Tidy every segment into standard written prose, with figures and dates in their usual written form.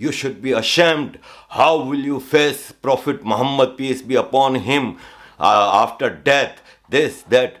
you should be ashamed, how will you face Prophet Muhammad peace be upon him after death, this that।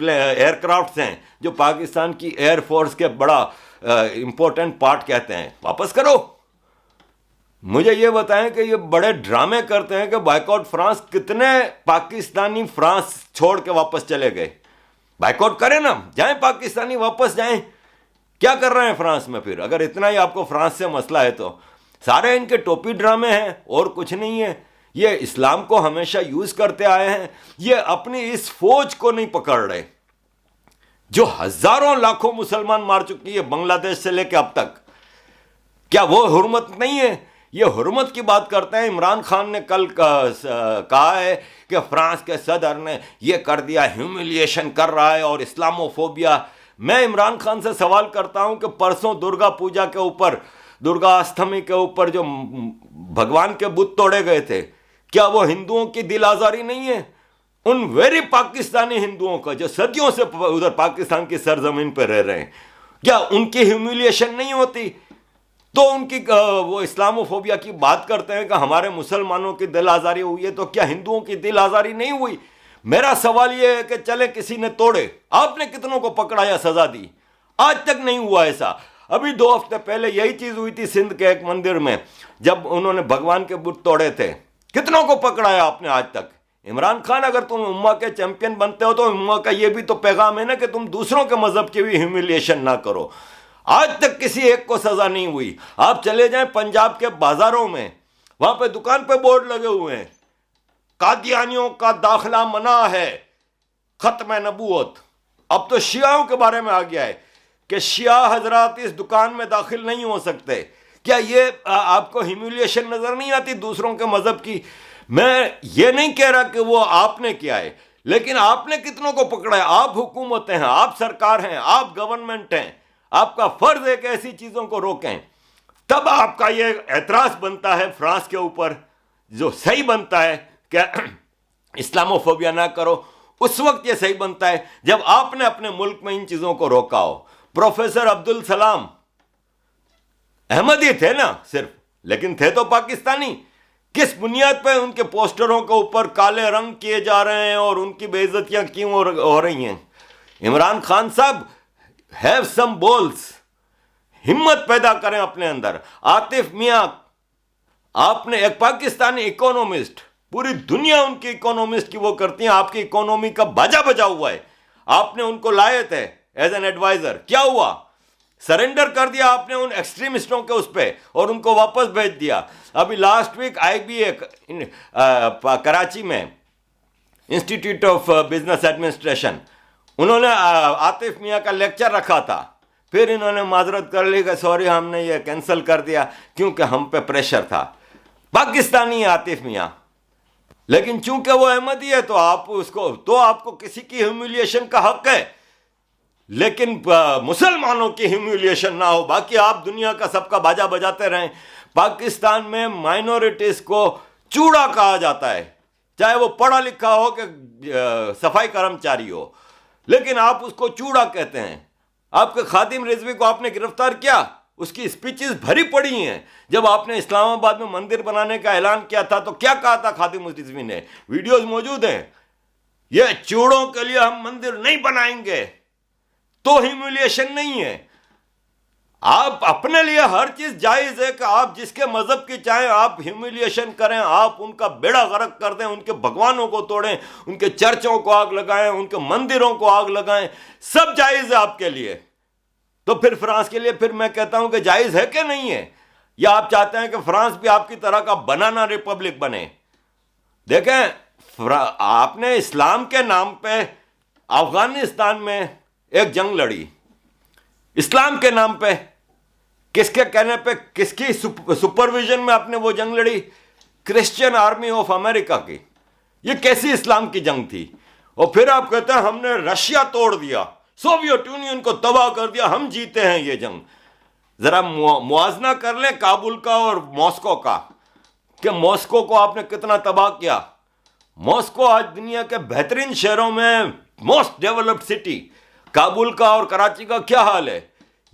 Air crafts ہیں جو پاکستان کی air force کے بڑا important part کہتے ہیں، واپس کرو. مجھے یہ بتائیں کہ یہ بڑے ڈرامے کرتے ہیں کہ بائیکاٹ فرانس، کتنے پاکستانی فرانس چھوڑ کے واپس چلے گئے؟ بائیکاٹ کریں نا، جائیں پاکستانی واپس جائیں. کیا کر رہے ہیں فرانس میں پھر؟ اگر اتنا ہی آپ کو فرانس سے مسئلہ ہے تو سارے ان کے ٹوپی ڈرامے ہیں اور کچھ نہیں ہے. یہ اسلام کو ہمیشہ یوز کرتے آئے ہیں، یہ اپنی اس فوج کو نہیں پکڑ رہے جو ہزاروں لاکھوں مسلمان مار چکی ہے بنگلہ دیش سے لے کے اب تک. کیا وہ حرمت نہیں ہے؟ یہ حرمت کی بات کرتے ہیں. عمران خان نے کل کہا ہے کہ فرانس کے صدر نے یہ کر دیا، ہیوملیشن کر رہا ہے اور اسلاموفوبیا. میں عمران خان سے سوال کرتا ہوں کہ پرسوں درگا پوجا کے اوپر، درگا استمی کے اوپر جو بھگوان کے بت توڑے گئے تھے، کیا وہ ہندوؤں کی دل آزاری نہیں ہے؟ ان ویری پاکستانی ہندوؤں کا جو صدیوں سے ادھر پاکستان کی سرزمین پہ رہ رہے ہیں، کیا ان کی ہیوملیشن نہیں ہوتی؟ تو ان کی وہ اسلاموفوبیا کی بات کرتے ہیں کہ ہمارے مسلمانوں کی دل آزاری ہوئی ہے، تو کیا ہندوؤں کی دل آزاری نہیں ہوئی؟ میرا سوال یہ ہے کہ چلے کسی نے توڑے، آپ نے کتنوں کو پکڑا یا سزا دی؟ آج تک نہیں ہوا ایسا. ابھی 2 ہفتے پہلے یہی چیز ہوئی تھی سندھ کے ایک مندر میں، جب انہوں نے بھگوان کے بت توڑے تھے. کتنوں کو پکڑایا آپ نے آج تک؟ عمران خان، اگر تم امہ کے چیمپئن بنتے ہو تو امہ کا یہ بھی تو پیغام ہے نا کہ تم دوسروں کے مذہب کی بھی ہیوملیشن نہ کرو. آج تک کسی ایک کو سزا نہیں ہوئی. آپ چلے جائیں پنجاب کے بازاروں میں، وہاں پہ دکان پہ بورڈ لگے ہوئے ہیں، قادیانیوں کا داخلہ منع ہے، ختم نبوت. اب تو شیعوں کے بارے میں آ گیا ہے کہ شیعہ حضرات اس دکان میں داخل نہیں ہو سکتے. کیا یہ آپ کو ہیوملیشن نظر نہیں آتی دوسروں کے مذہب کی؟ میں یہ نہیں کہہ رہا کہ وہ آپ نے کیا ہے، لیکن آپ نے کتنوں کو پکڑا ہے؟ آپ حکومتیں ہیں، آپ سرکار ہیں، آپ گورنمنٹ ہیں. آپ کا فرض ہے کہ ایسی چیزوں کو روکیں. تب آپ کا یہ اعتراض بنتا ہے فرانس کے اوپر، جو صحیح بنتا ہے کہ اسلاموفوبیا نہ کرو. اس وقت یہ صحیح بنتا ہے جب آپ نے اپنے ملک میں ان چیزوں کو روکا ہو. پروفیسر عبدالسلام احمدی تھے نا صرف، لیکن تھے تو پاکستانی. کس بنیاد پہ ان کے پوسٹروں کے اوپر کالے رنگ کیے جا رہے ہیں اور ان کی بے عزتیاں کیوں ہو رہی ہیں؟ عمران خان صاحب، ہیو سم بولز، ہمت پیدا کریں اپنے اندر. عاطف میاں، آپ نے ایک پاکستانی اکونومسٹ، پوری دنیا ان کی اکونومسٹ کی وہ کرتی ہیں، آپ کی اکونومی کا باجا بجا ہوا ہے. آپ نے ان کو لائے تھے ایز این ایڈوائزر، کیا ہوا؟ سرنڈر کر دیا آپ نے ان ایکسٹریمسٹوں کے اس پہ اور ان کو واپس بھیج دیا. ابھی لاسٹ ویک IBA کراچی میں، انسٹیٹیوٹ آف بزنس ایڈمنسٹریشن، انہوں نے عاطف میاں کا لیکچر رکھا تھا. پھر انہوں نے معذرت کر لی کہ سوری ہم نے یہ کینسل کر دیا کیونکہ ہم پہ پریشر تھا. پاکستانی عاطف میاں، لیکن چونکہ وہ احمدی ہے تو آپ کو کسی کی ہیوملیشن کا حق ہے، لیکن مسلمانوں کی ہیوملیشن نہ ہو. باقی آپ دنیا کا سب کا باجا بجاتے رہیں. پاکستان میں مائنورٹیز کو چوڑا کہا جاتا ہے، چاہے وہ پڑھا لکھا ہو کہ صفائی کرمچاری ہو، لیکن آپ اس کو چوڑا کہتے ہیں. آپ کے خادم رضوی کو آپ نے گرفتار کیا، اس کی اسپیچز بھری پڑی ہیں. جب آپ نے اسلام آباد میں مندر بنانے کا اعلان کیا تھا تو کیا کہا تھا خادم رضوی نے؟ ویڈیوز موجود ہیں. یہ چوڑوں کے لیے ہم مندر نہیں بنائیں گے، تو ہیوملیشن نہیں ہے. آپ اپنے لیے ہر چیز جائز ہے کہ آپ جس کے مذہب کی چاہیں آپ ہیوملیشن کریں، آپ ان کا بیڑا غرق کر دیں، ان کے بھگوانوں کو توڑیں، ان کے چرچوں کو آگ لگائیں، ان کے مندروں کو آگ لگائیں، سب جائز ہے آپ کے لیے. تو پھر فرانس کے لیے پھر میں کہتا ہوں کہ جائز ہے کہ نہیں ہے؟ یا آپ چاہتے ہیں کہ فرانس بھی آپ کی طرح کا بنانا ریپبلک بنے؟ دیکھیں، آپ نے اسلام کے نام پہ افغانستان میں ایک جنگ لڑی، اسلام کے نام پہ. کس کے کہنے پہ، کس کی سپرویژن میں آپ نے وہ جنگ لڑی؟ کرسچین آرمی آف امریکہ کی. یہ کیسی اسلام کی جنگ تھی؟ اور پھر آپ کہتے ہیں ہم نے رشیا توڑ دیا، سوویت یونین کو تباہ کر دیا، ہم جیتے ہیں یہ جنگ. ذرا موازنہ کر لیں کابل کا اور ماسکو کا، کہ ماسکو کو آپ نے کتنا تباہ کیا. ماسکو آج دنیا کے بہترین شہروں میں موسٹ ڈیولپڈ سٹی. کابل کا اور کراچی کا کیا حال ہے؟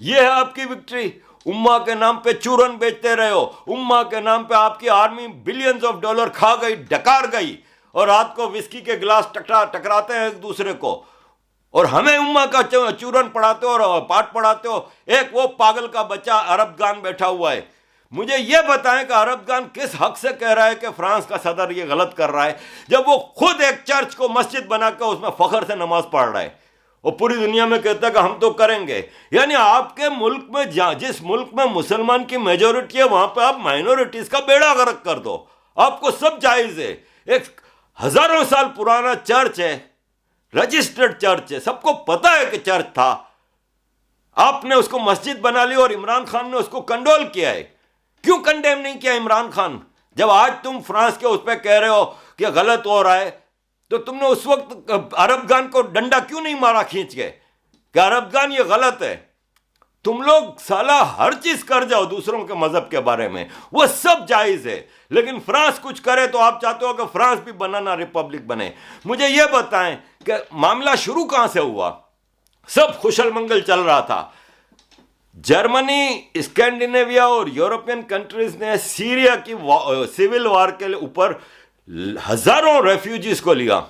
یہ ہے آپ کی وکٹری. امہ کے نام پہ چورن بیچتے رہے ہو، امہ کے نام پہ آپ کی آرمی بلینز آف ڈالر کھا گئی، ڈکار گئی، اور رات کو وسکی کے گلاس ٹکراتے ہیں ایک دوسرے کو. اور ہمیں امہ کا چورن پڑھاتے ہو اور پاٹ پڑھاتے ہو. ایک وہ پاگل کا بچہ عرب خان بیٹھا ہوا ہے. مجھے یہ بتائیں کہ عرب خان کس حق سے کہہ رہا ہے کہ فرانس کا صدر یہ غلط کر رہا ہے, جب وہ خود ایک چرچ کو مسجد بنا کے اس میں فخر سے نماز پڑھ رہا ہے, اور پوری دنیا میں کہتا ہے کہ ہم تو کریں گے. یعنی آپ کے ملک میں جس ملک میں مسلمان کی میجورٹی ہے وہاں پہ آپ مائنورٹیز کا بیڑا غرق کر دو. آپ کو سب جائز ہے. ایک ہزاروں سال پرانا چرچ ہے, رجسٹرڈ چرچ ہے, سب کو پتا ہے کہ چرچ تھا. آپ نے اس کو مسجد بنا لی اور عمران خان نے اس کو کنڈول کیا ہے. کیوں کنڈیم نہیں کیا عمران خان؟ جب آج تم فرانس کے اس پہ کہہ رہے ہو کہ غلط ہو رہا ہے, تو تم نے اس وقت عرب خان کو ڈنڈا کیوں نہیں مارا کھینچ کے کہ عرب خان یہ غلط ہے؟ تم لوگ سالہ ہر چیز کر جاؤ دوسروں کے مذہب کے بارے میں, وہ سب جائز ہے, لیکن فرانس کچھ کرے تو آپ چاہتے ہو کہ فرانس بھی بنانا ریپبلک بنے. مجھے یہ بتائیں کہ معاملہ شروع کہاں سے ہوا؟ سب خوشل منگل چل رہا تھا. جرمنی, اسکینڈینیویا اور یورپین کنٹریز نے سیریا کی سول وار کے اوپر ہزاروں ریفیوجیز کو لیا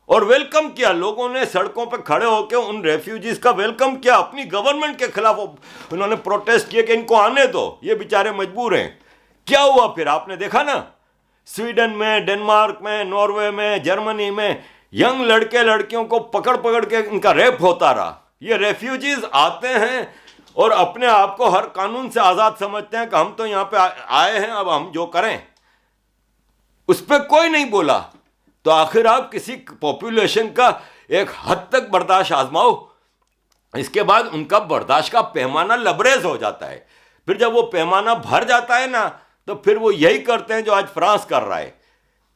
اور ویلکم کیا. لوگوں نے سڑکوں پہ کھڑے ہو کے ان ریفیوجیز کا ویلکم کیا. اپنی گورنمنٹ کے خلاف انہوں نے پروٹیسٹ کیا کہ ان کو آنے دو, یہ بیچارے مجبور ہیں. کیا ہوا پھر؟ آپ نے دیکھا نا, سویڈن میں, ڈنمارک میں, ناروے میں, جرمنی میں ینگ لڑکے لڑکیوں کو پکڑ پکڑ کے ان کا ریپ ہوتا رہا. یہ ریفیوجیز آتے ہیں اور اپنے آپ کو ہر قانون سے آزاد سمجھتے ہیں کہ ہم تو یہاں پہ آئے ہیں, اب ہم جو کریں. اس پہ کوئی نہیں بولا. تو آخر آپ کسی پاپولیشن کا ایک حد تک برداشت آزماؤ, اس کے بعد ان کا برداشت کا پیمانہ لبریز ہو جاتا ہے. پھر جب وہ پیمانہ بھر جاتا ہے نا, تو پھر وہ یہی کرتے ہیں جو آج فرانس کر رہا ہے.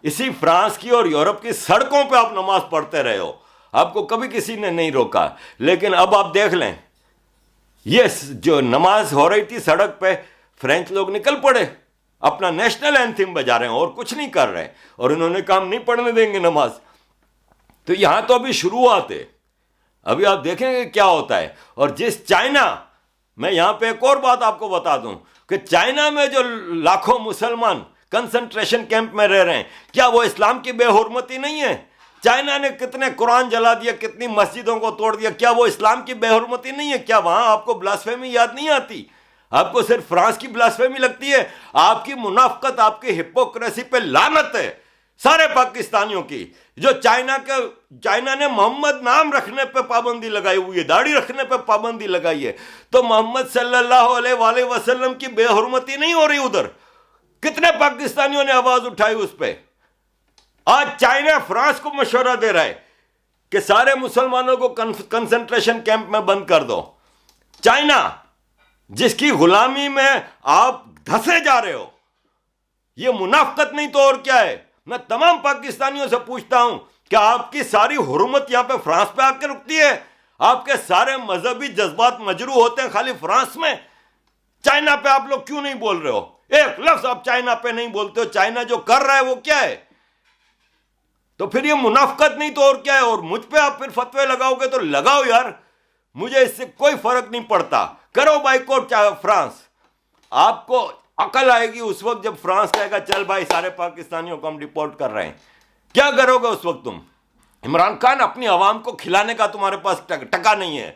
اسی فرانس کی اور یورپ کی سڑکوں پہ آپ نماز پڑھتے رہے ہو, آپ کو کبھی کسی نے نہیں روکا. لیکن اب آپ دیکھ لیں, یہ جو نماز ہو رہی تھی سڑک پہ, فرینچ لوگ نکل پڑے, اپنا نیشنل اینتھم بجا رہے ہیں اور کچھ نہیں کر رہے, اور انہوں نے کہا ہم نہیں پڑھنے دیں گے نماز. تو یہاں تو ابھی شروعات ہے, ابھی آپ دیکھیں گے کیا ہوتا ہے. اور جس چائنا میں, یہاں پہ ایک اور بات آپ کو بتا دوں کہ چائنا میں جو لاکھوں مسلمان کنسنٹریشن کیمپ میں رہ رہے ہیں, کیا وہ اسلام کی بے حرمتی نہیں ہے؟ چائنا نے کتنے قرآن جلا دیا, کتنی مسجدوں کو توڑ دیا, کیا وہ اسلام کی بے حرمتی نہیں ہے؟ کیا وہاں آپ کو بلاسفیمی یاد نہیں آتی؟ آپ کو صرف فرانس کی بلاسفیمی لگتی ہے؟ آپ کی منافقت, آپ کی ہپوکریسی پہ لعنت ہے سارے پاکستانیوں کی. جو چائنا نے محمد نام رکھنے پہ پابندی لگائی ہوئی ہے, داڑھی رکھنے پہ پابندی لگائی ہے, تو محمد صلی اللہ علیہ وآلہ وسلم کی بے حرمتی نہیں ہو رہی ادھر؟ کتنے پاکستانیوں نے آواز اٹھائی اس پہ؟ آج چائنا فرانس کو مشورہ دے رہا ہے کہ سارے مسلمانوں کو کنسنٹریشن کیمپ میں بند کر دو. چائنا جس کی غلامی میں آپ دھسے جا رہے ہو, یہ منافقت نہیں تو اور کیا ہے؟ میں تمام پاکستانیوں سے پوچھتا ہوں کہ آپ کی ساری حرمت یہاں پہ فرانس پہ آ کے رکتی ہے؟ آپ کے سارے مذہبی جذبات مجروح ہوتے ہیں خالی فرانس میں. چائنا پہ آپ لوگ کیوں نہیں بول رہے ہو؟ ایک لفظ آپ چائنا پہ نہیں بولتے ہو. چائنا جو کر رہا ہے وہ کیا ہے؟ تو پھر یہ منافقت نہیں تو اور کیا ہے؟ اور مجھ پہ آپ پھر فتوے لگاؤ گے تو لگاؤ یار, مجھے اس سے کوئی فرق نہیں پڑتا. کرو بائیکاٹ فرانس. آپ کو عقل آئے گی اس وقت جب فرانس کہے گا چل بھائی سارے پاکستانیوں کو ہم ڈیپورٹ کر رہے ہیں. کیا کرو گے اس وقت تم؟ عمران خان, اپنی عوام کو کھلانے کا تمہارے پاس ٹکا نہیں ہے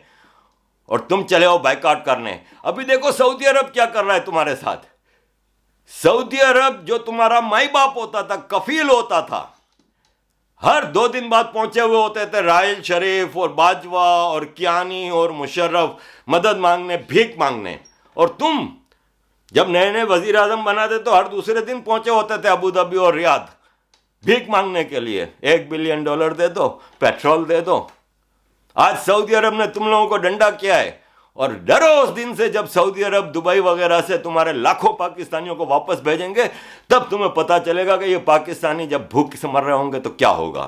اور تم چلے ہو بائیکاٹ کرنے. ابھی دیکھو سعودی عرب کیا کر رہا ہے تمہارے ساتھ. سعودی عرب جو تمہارا مائی باپ ہوتا تھا, کفیل ہوتا تھا, ہر 2 دن بعد پہنچے ہوئے ہوتے تھے راحیل شریف اور باجوہ اور کیانی اور مشرف مدد مانگنے, بھیک مانگنے. اور تم جب نئے نئے وزیر اعظم بناتے تو ہر دوسرے دن پہنچے ہوتے تھے ابو دھابی اور ریاض بھیک مانگنے کے لیے. $1 بلین دے دو, پیٹرول دے دو. آج سعودی عرب نے تم لوگوں کو ڈنڈا کیا ہے, اور ڈرو اس دن سے جب سعودی عرب, دبئی وغیرہ سے تمہارے لاکھوں پاکستانیوں کو واپس بھیجیں گے, تب تمہیں پتا چلے گا کہ یہ پاکستانی جب بھوک سے مر رہے ہوں گے تو کیا ہوگا.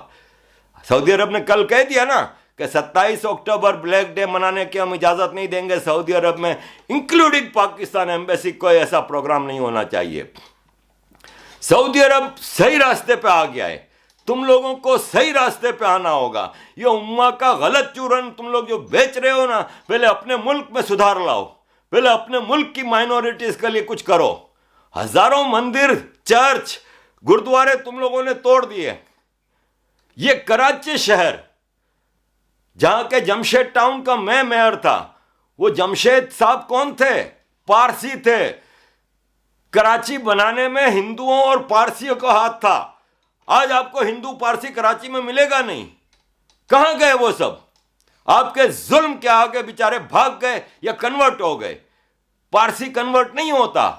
سعودی عرب نے کل کہہ دیا نا کہ 27 اکتوبر بلیک ڈے منانے کی ہم اجازت نہیں دیں گے. سعودی عرب میں انکلوڈنگ پاکستان ایمبیسی کوئی ایسا پروگرام نہیں ہونا چاہیے. سعودی عرب صحیح راستے پہ آ گیا ہے, تم لوگوں کو صحیح راستے پہ آنا ہوگا. یہ امہ کا غلط چورن تم لوگ جو بیچ رہے ہو نا, پہلے اپنے ملک میں سدھار لاؤ, پہلے اپنے ملک کی مائنورٹیز کے لیے کچھ کرو. ہزاروں مندر, چرچ, گردوارے تم لوگوں نے توڑ دیے. یہ کراچی شہر جہاں کے جمشید ٹاؤن کا میں میئر تھا. وہ جمشید صاحب کون تھے؟ پارسی تھے. کراچی بنانے میں ہندوؤں اور پارسیوں کا ہاتھ تھا. آج آپ کو ہندو پارسی کراچی میں ملے گا نہیں. کہاں گئے وہ سب؟ آپ کے ظلم کے آگے بیچارے بھاگ گئے یا کنورٹ ہو گئے. پارسی کنورٹ نہیں ہوتا.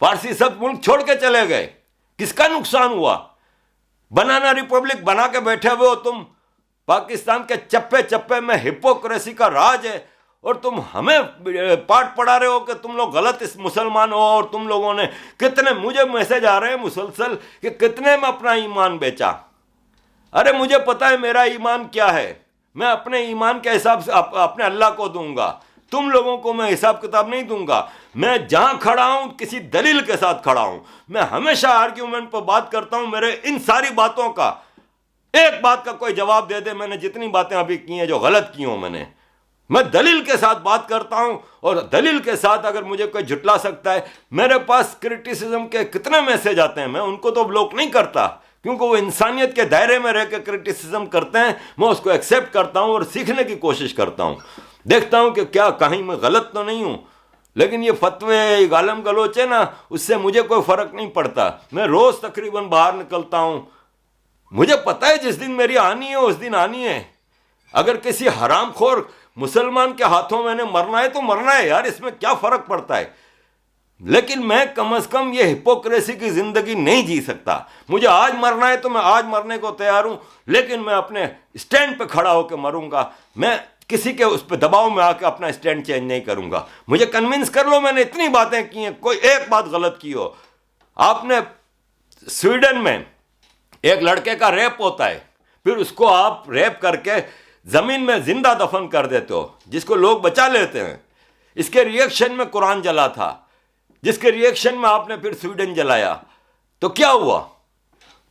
پارسی سب ملک چھوڑ کے چلے گئے. کس کا نقصان ہوا؟ بنانا ریپبلک بنا کے بیٹھے ہوئے ہو تم. پاکستان کے چپے چپے میں ہپوکریسی کا راج ہے اور تم ہمیں پاٹ پڑھا رہے ہو کہ تم لوگ غلط مسلمان ہو. اور تم لوگوں نے کتنے، مجھے میسج آ رہے ہیں مسلسل کہ کتنے میں اپنا ایمان بیچا. ارے مجھے پتا ہے میرا ایمان کیا ہے. میں اپنے ایمان کے حساب سے اپنے اللہ کو دوں گا. تم لوگوں کو میں حساب کتاب نہیں دوں گا. میں جہاں کھڑا ہوں کسی دلیل کے ساتھ کھڑا ہوں. میں ہمیشہ آرگیومنٹ پر بات کرتا ہوں. میرے ان ساری باتوں کا ایک بات کا کوئی جواب دے دے. میں نے جتنی باتیں ابھی کی ہیں جو غلط کی ہوں میں دلیل کے ساتھ بات کرتا ہوں. اور دلیل کے ساتھ اگر مجھے کوئی جھٹلا سکتا ہے. میرے پاس کرٹیسزم کے کتنے میسج آتے ہیں. میں ان کو تو بلاک نہیں کرتا کیونکہ وہ انسانیت کے دائرے میں رہ کے کرٹیسزم کرتے ہیں. میں اس کو ایکسیپٹ کرتا ہوں اور سیکھنے کی کوشش کرتا ہوں. دیکھتا ہوں کہ کیا کہیں میں غلط تو نہیں ہوں. لیکن یہ فتوے غالم گلوچ ہے نا، اس سے مجھے کوئی فرق نہیں پڑتا. میں روز تقریباً باہر نکلتا ہوں. مجھے پتا ہے جس دن میری آنی ہے اس دن آنی ہے. اگر کسی حرام خور مسلمان کے ہاتھوں میں نے مرنا ہے تو مرنا ہے یار. اس میں کیا فرق پڑتا ہے؟ لیکن میں کم از کم یہ ہپوکریسی کی زندگی نہیں جی سکتا. مجھے آج مرنا ہے تو میں آج مرنے کو تیار ہوں. لیکن میں اپنے سٹینڈ پہ کھڑا ہو کے مروں گا. میں کسی کے اس پہ دباؤ میں آ کے اپنا سٹینڈ چینج نہیں کروں گا. مجھے کنونس کر لو میں نے اتنی باتیں کی ہیں، کوئی ایک بات غلط کی ہو. آپ نے سویڈن میں ایک لڑکے کا ریپ ہوتا ہے، پھر اس کو آپ ریپ کر کے زمین میں زندہ دفن کر دیتے ہو، جس کو لوگ بچا لیتے ہیں. اس کے ریئیکشن میں قرآن جلا تھا، جس کے ریئیکشن میں آپ نے پھر سویڈن جلایا. تو کیا ہوا؟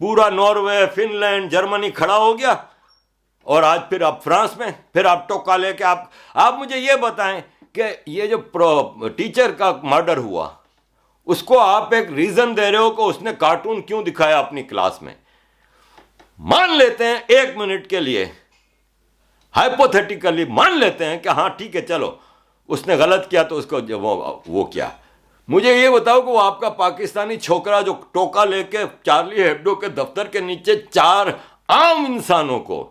پورا ناروے، فن لینڈ، جرمنی کھڑا ہو گیا. اور آج پھر آپ فرانس میں پھر آپ ٹوکا لے کے آپ مجھے یہ بتائیں کہ یہ جو ٹیچر کا مرڈر ہوا اس کو آپ ایک ریزن دے رہے ہو کہ اس نے کارٹون کیوں دکھایا اپنی کلاس میں. مان لیتے ہیں ایک منٹ کے لیے، ہائپوتھیٹیکلی مان لیتے ہیں کہ ہاں ٹھیک ہے چلو اس نے غلط کیا تو اس کو وہ کیا. مجھے یہ بتاؤ کہ وہ آپ کا پاکستانی چھوکرا جو ٹوکا لے کے چارلی ہیبڈو کے دفتر کے نیچے 4 عام انسانوں کو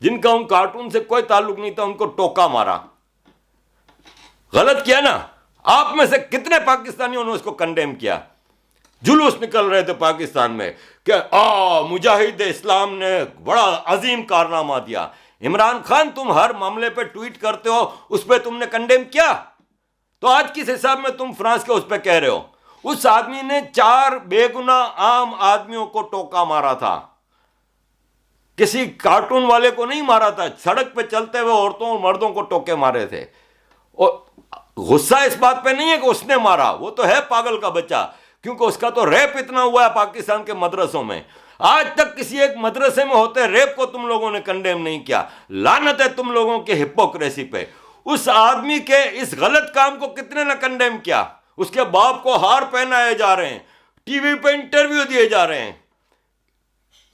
جن کا ان کارٹون سے کوئی تعلق نہیں تھا ان کو ٹوکا مارا، غلط کیا نا. آپ میں سے کتنے پاکستانیوں نے اس کو کنڈیم کیا؟ جلوس نکل رہے تھے پاکستان میں کہ مجاہد اسلام نے بڑا عظیم کارنامہ دیا. عمران خان تم ہر معاملے پہ ٹویٹ کرتے ہو، اس پہ تم نے کنڈیم کیا. تو آج کس حساب میں تم فرانس کے اس پہ کہہ رہے ہو؟ اس آدمی نے 4 بے گناہ عام آدمیوں کو ٹوکا مارا تھا، کسی کارٹون والے کو نہیں مارا تھا. سڑک پہ چلتے ہوئے عورتوں اور مردوں کو ٹوکے مارے تھے. اور غصہ اس بات پہ نہیں ہے کہ اس نے مارا، وہ تو ہے پاگل کا بچہ، کیونکہ اس کا تو ریپ اتنا ہوا ہے پاکستان کے مدرسوں میں. آج تک کسی ایک مدرسے میں ہوتے ریپ کو تم لوگوں نے کنڈیم نہیں کیا. لعنت ہے تم لوگوں کے ہپوکریسی پہ. اس آدمی کے اس غلط کام کو کتنے نے کنڈیم کیا؟ اس کے باپ کو ہار پہنائے جا رہے ہیں، ٹی وی پہ انٹرویو دیے جا رہے ہیں.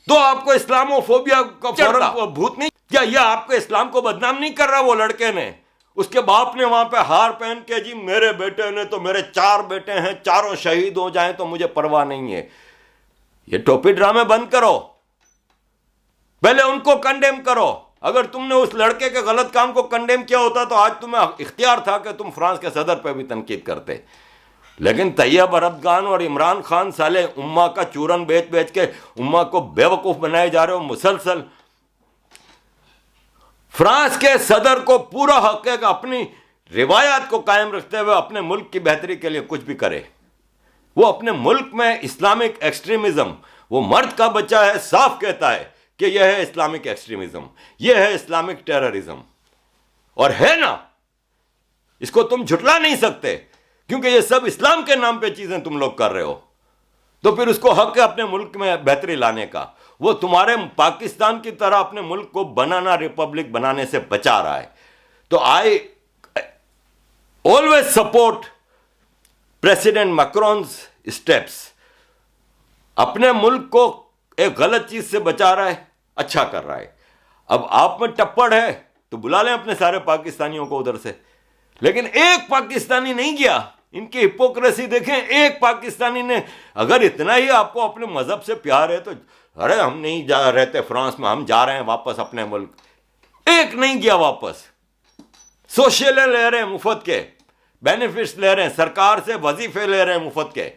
تو آپ کو اسلامو فوبیا کا فوراً بھوت نہیں کیا؟ یہ آپ کو اسلام کو بدنام نہیں کر رہا وہ لڑکے نے؟ اس کے باپ نے وہاں پہ ہار پہن کے جی میرے بیٹے نے تو، میرے 4 بیٹے ہیں، چاروں شہید ہو جائیں تو مجھے پرواہ نہیں ہے. یہ ٹوپی ڈرامے بند کرو، پہلے ان کو کنڈیم کرو. اگر تم نے اس لڑکے کے غلط کام کو کنڈیم کیا ہوتا تو آج تمہیں اختیار تھا کہ تم فرانس کے صدر پہ بھی تنقید کرتے. لیکن طیب اردگان اور عمران خان سالے امہ کا چورن بیچ بیچ کے امہ کو بیوقوف بنائے جا رہے ہو مسلسل. فرانس کے صدر کو پورا حق ہے کہ اپنی روایات کو قائم رکھتے ہوئے اپنے ملک کی بہتری کے لیے کچھ بھی کرے. وہ اپنے ملک میں اسلامک ایکسٹریمزم، وہ مرد کا بچہ ہے صاف کہتا ہے کہ یہ ہے اسلامک ایکسٹریمزم، یہ ہے اسلامک ٹیررزم. اور ہے نا، اس کو تم جھٹلا نہیں سکتے کیونکہ یہ سب اسلام کے نام پہ چیزیں تم لوگ کر رہے ہو. تو پھر اس کو حق ہے اپنے ملک میں بہتری لانے کا. وہ تمہارے پاکستان کی طرح اپنے ملک کو بنانا ریپبلک بنانے سے بچا رہا ہے. تو I always support president Macron's steps. اپنے ملک کو ایک غلط چیز سے بچا رہا ہے، اچھا کر رہا ہے. اب آپ میں ٹپڑ ہے تو بلا لیں اپنے سارے پاکستانیوں کو ادھر سے. لیکن ایک پاکستانی نہیں گیا. ان کی ہپوکریسی دیکھیں, ایک پاکستانی نے, اگر اتنا ہی آپ کو اپنے مذہب سے پیار ہے تو ارے ہم نہیں جا رہتے فرانس میں, ہم جا رہے ہیں واپس اپنے ملک. ایک نہیں گیا واپس. سوشل لے رہے ہیں مفت کے, بینیفٹس لے رہے ہیں, سرکار سے وظیفے لے رہے ہیں مفت کے,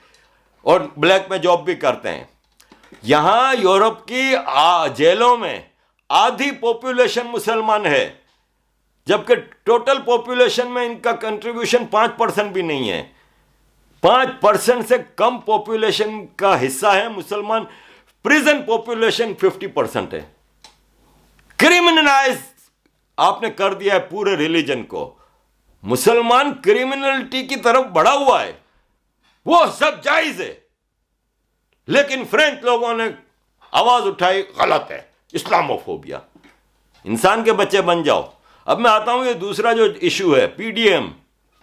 اور بلیک میں جاب بھی کرتے ہیں. یہاں یورپ کی جیلوں میں آدھی پاپولیشن مسلمان ہے, جبکہ ٹوٹل پاپولیشن میں ان کا کنٹریبیوشن 5% بھی نہیں ہے. 5% سے کم پاپولیشن کا حصہ ہے مسلمان. پریزن پاپولیشن 50% ہے. کرمنلائز آپ نے کر دیا ہے پورے ریلیجن کو. مسلمان کرمنلٹی کی طرف بڑھا ہوا ہے, وہ سب جائز ہے. لیکن فرینچ لوگوں نے آواز اٹھائی, غلط ہے, اسلاموفوبیا. انسان کے بچے بن جاؤ. اب میں آتا ہوں یہ دوسرا جو ایشو ہے, پی ڈی ایم.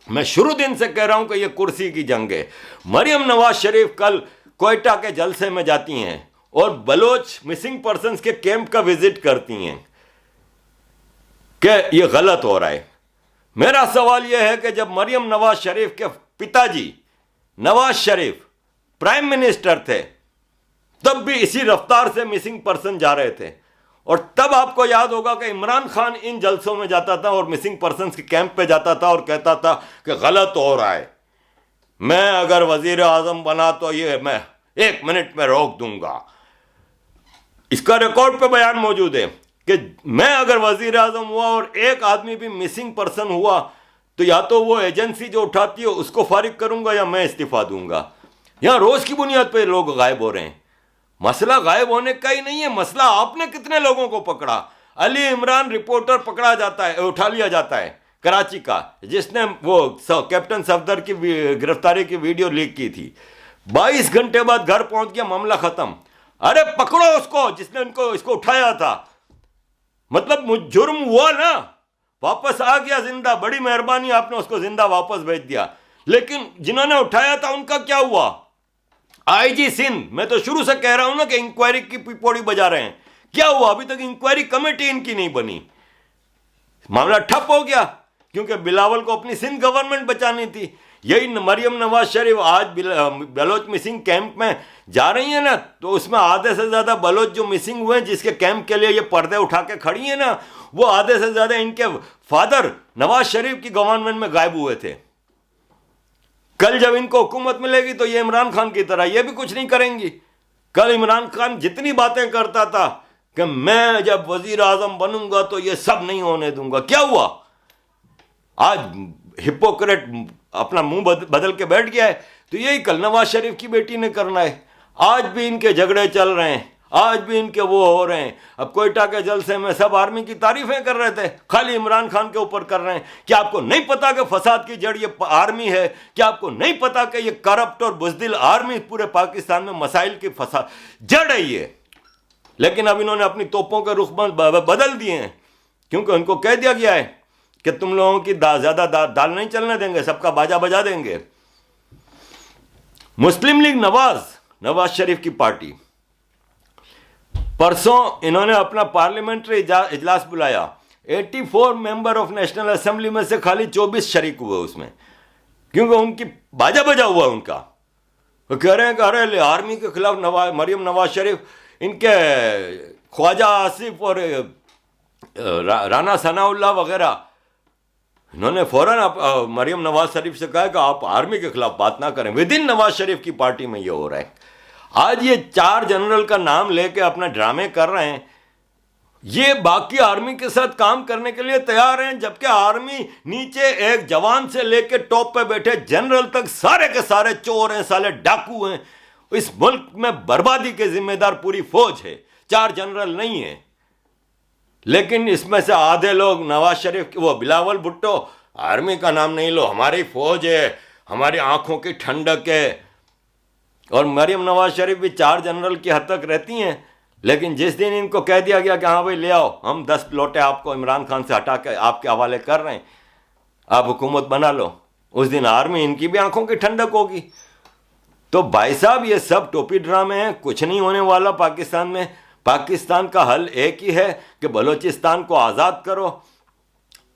میں شروع دن سے کہہ رہا ہوں کہ یہ کرسی کی جنگ ہے. مریم نواز شریف کل کوئٹہ کے جلسے میں جاتی ہیں اور بلوچ مسنگ پرسنز کے کیمپ کا وزٹ کرتی ہیں کہ یہ غلط ہو رہا ہے. میرا سوال یہ ہے کہ جب مریم نواز شریف کے پتا جی نواز شریف پرائم منسٹر تھے, تب بھی اسی رفتار سے مسنگ پرسن جا رہے تھے, اور تب آپ کو یاد ہوگا کہ عمران خان ان جلسوں میں جاتا تھا اور مسنگ پرسنز کے کیمپ پہ جاتا تھا اور کہتا تھا کہ غلط ہو رہا ہے, میں اگر وزیر اعظم بنا تو یہ میں 1 منٹ میں روک دوں گا. اس کا ریکارڈ پہ بیان موجود ہے کہ میں اگر وزیر اعظم ہوا اور ایک آدمی بھی مسنگ پرسن ہوا تو یا تو وہ ایجنسی جو اٹھاتی ہے اس کو فارغ کروں گا یا میں استعفیٰ دوں گا. یہاں روز کی بنیاد پہ لوگ غائب ہو رہے ہیں. مسئلہ غائب ہونے کا ہی نہیں ہے, مسئلہ آپ نے کتنے لوگوں کو پکڑا. علی عمران رپورٹر پکڑا جاتا ہے, اٹھا لیا جاتا ہے کراچی کا, جس نے وہ کیپٹن صفدر کی گرفتاری کی ویڈیو لیک کی تھی. 22 گھنٹے بعد گھر پہنچ گیا, معاملہ ختم. ارے پکڑو اس کو جس نے اس کو اٹھایا تھا. مطلب جرم ہوا نا, واپس آ گیا زندہ, بڑی مہربانی آپ نے اس کو زندہ واپس بھیج دیا. لیکن جنہوں نے اٹھایا تھا ان کا کیا ہوا؟ آئی جی سندھ, میں تو شروع سے کہہ رہا ہوں نا کہ انکوائری کی پوڑی بجا رہے ہیں. کیا ہوا؟ ابھی تک انکوائری کمیٹی ان کی نہیں بنی. معاملہ ٹھپ ہو گیا کیونکہ بلاول کو اپنی سندھ گورنمنٹ بچانی تھی. یہی مریم نواز شریف آج بلوچ مسنگ کیمپ میں جا رہی ہیں نا, تو اس میں آدھے سے زیادہ بلوچ جو مسنگ ہوئے ہیں, جس کے کیمپ کے لیے یہ پردے اٹھا کے کھڑی ہیں نا, وہ آدھے سے زیادہ ان کے فادر نواز شریف کی گورنمنٹ میں غائب ہوئے تھے. کل جب ان کو حکومت ملے گی تو یہ عمران خان کی طرح یہ بھی کچھ نہیں کریں گی. کل عمران خان جتنی باتیں کرتا تھا کہ میں جب وزیر اعظم بنوں گا تو یہ سب نہیں ہونے دوں گا, کیا ہوا؟ آج ہپوکریٹ اپنا منہ بدل کے بیٹھ گیا ہے. تو یہی کل نواز شریف کی بیٹی نے کرنا ہے. آج بھی ان کے جھگڑے چل رہے ہیں, آج بھی ان کے وہ ہو رہے ہیں. اب کوئٹہ کے جلسے میں سب آرمی کی تعریفیں کر رہے تھے, خالی عمران خان کے اوپر کر رہے ہیں. کیا آپ کو نہیں پتا کہ فساد کی جڑ یہ آرمی ہے؟ کیا آپ کو نہیں پتا کہ یہ کرپٹ اور بزدل آرمی پورے پاکستان میں مسائل کی جڑ ہے یہ؟ لیکن اب انہوں نے اپنی توپوں کے رخ بدل دیے ہیں, کیونکہ ان کو کہہ دیا گیا ہے کہ تم لوگوں کی زیادہ دال نہیں چلنے دیں گے, سب کا باجا بجا دیں گے. مسلم لیگ نواز شریف کی پارٹی, پرسوں انہوں نے اپنا پارلیمنٹری اجلاس بلایا. 84 ممبر آف نیشنل اسمبلی میں سے خالی 24 شریک ہوئے اس میں, کیونکہ ان کی باجا بجا ہوا ان کا. وہ کہہ رہے ہیں کہ ارے آرمی کے خلاف مریم نواز شریف, ان کے خواجہ آصف اور رانا ثناء اللہ وغیرہ, انہوں نے فوراً مریم نواز شریف سے کہا کہ آپ آرمی کے خلاف بات نہ کریں. ود ان نواز شریف کی پارٹی میں یہ ہو رہا ہے. آج یہ 4 جنرل کا نام لے کے اپنا ڈرامے کر رہے ہیں. یہ باقی آرمی کے ساتھ کام کرنے کے لیے تیار ہیں, جبکہ آرمی نیچے ایک جوان سے لے کے ٹاپ پہ بیٹھے جنرل تک سارے کے سارے چور ہیں, سالے ڈاکو ہیں. اس ملک میں بربادی کے ذمہ دار پوری فوج ہے, 4 جنرل نہیں ہیں. لیکن اس میں سے آدھے لوگ نواز شریف وہ بلاول بھٹو, آرمی کا نام نہیں لو, ہماری فوج ہے, ہماری آنکھوں کی ٹھنڈک ہے. اور مریم نواز شریف بھی 4 جنرل کی حد تک رہتی ہیں. لیکن جس دن ان کو کہہ دیا گیا کہ ہاں بھائی لے آؤ, ہم 10 لوٹے آپ کو عمران خان سے ہٹا کے آپ کے حوالے کر رہے ہیں, آپ حکومت بنا لو, اس دن آرمی ان کی بھی آنکھوں کی ٹھنڈک ہوگی. تو بھائی صاحب یہ سب ٹوپی ڈرامے ہیں, کچھ نہیں ہونے والا پاکستان میں. پاکستان کا حل ایک ہی ہے کہ بلوچستان کو آزاد کرو,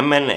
MNA